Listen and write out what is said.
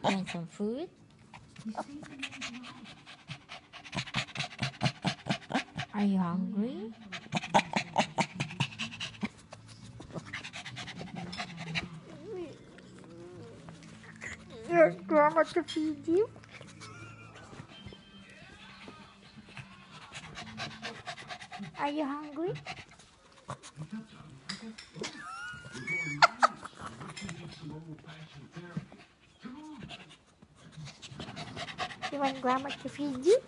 Want some food? Are you hungry? Your grandma to feed you? Are you hungry? You want grandma to feed you?